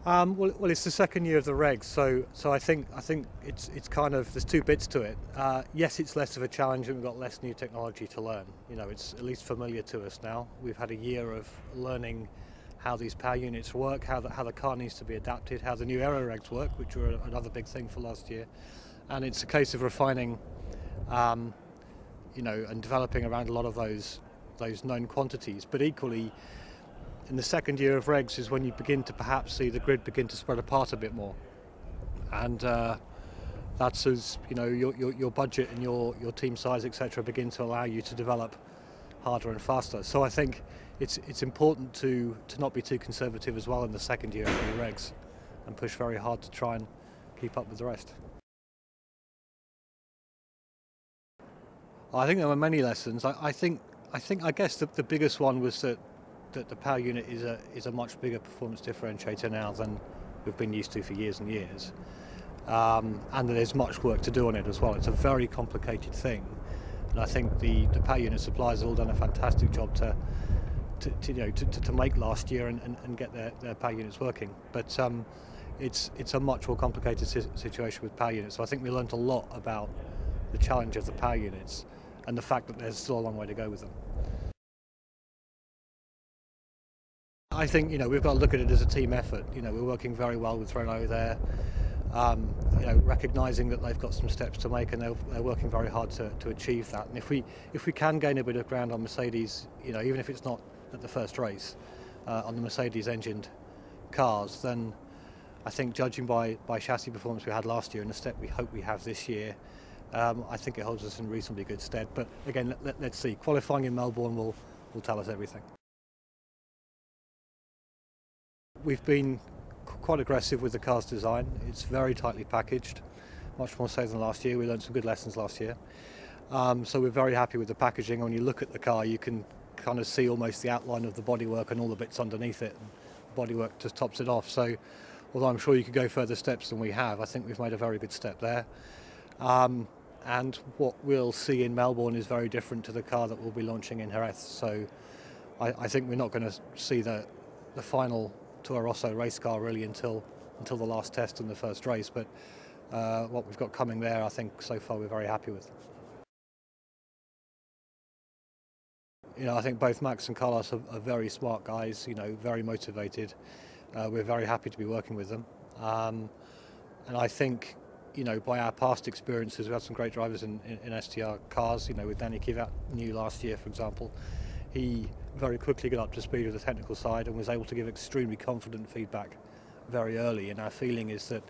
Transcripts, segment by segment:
Well, it's the second year of the regs, so I think it's kind of there's two bits to it. Yes, it's less of a challenge, and we've got less new technology to learn. You know, it's at least familiar to us now. We've had a year of learning how these power units work, how the car needs to be adapted, how the new aero regs work, which were another big thing for last year, and it's a case of refining, and developing around a lot of those known quantities, but equally. In the second year of regs is when you begin to perhaps see the grid begin to spread apart a bit more, and that's as your budget and your team size, etc., begin to allow you to develop harder and faster. So I think it's important to not be too conservative as well in the second year of the regs, and push very hard to try and keep up with the rest. I think there were many lessons. I guess the biggest one was that the power unit is a much bigger performance differentiator now than we've been used to for years and years, and that there's much work to do on it as well. It's a very complicated thing, and I think the power unit suppliers have all done a fantastic job to make last year and get their power units working. But it's a much more complicated situation with power units. So I think we learned a lot about the challenge of the power units and the fact that there's still a long way to go with them. I think we've got to look at it as a team effort. We're working very well with Renault there, recognising that they've got some steps to make, and they're working very hard to achieve that. And if we can gain a bit of ground on Mercedes, even if it's not at the first race, on the Mercedes-engined cars, then I think, judging by chassis performance we had last year and the step we hope we have this year, I think it holds us in reasonably good stead. But again, let's see. Qualifying in Melbourne will tell us everything. We've been quite aggressive with the car's design. It's very tightly packaged, much more so than last year. We learned some good lessons last year. So we're very happy with the packaging. When you look at the car, you can kind of see almost the outline of the bodywork and all the bits underneath it. And the bodywork just tops it off. So although I'm sure you could go further steps than we have, I think we've made a very good step there. And what we'll see in Melbourne is very different to the car that we'll be launching in Jerez. So I think we're not going to see the final Toro Rosso race car really until the last test and the first race, but what we've got coming there, I think so far we're very happy with. I think both Max and Carlos are very smart guys, very motivated. We're very happy to be working with them, and I think by our past experiences, we've had some great drivers in STR cars. With Danny Kivat new last year, for example. He very quickly got up to speed with the technical side and was able to give extremely confident feedback very early, and our feeling is that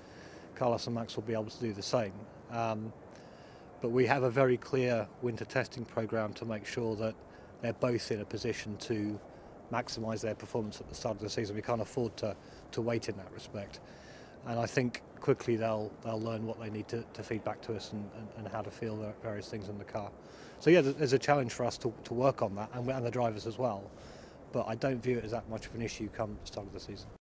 Carlos and Max will be able to do the same. But we have a very clear winter testing program to make sure that they're both in a position to maximise their performance at the start of the season. We can't afford to wait in that respect, and I think quickly they'll learn what they need to feed back to us and how to feel the various things in the car. So yeah, there's a challenge for us to work on that, and the drivers as well, but I don't view it as that much of an issue come the start of the season.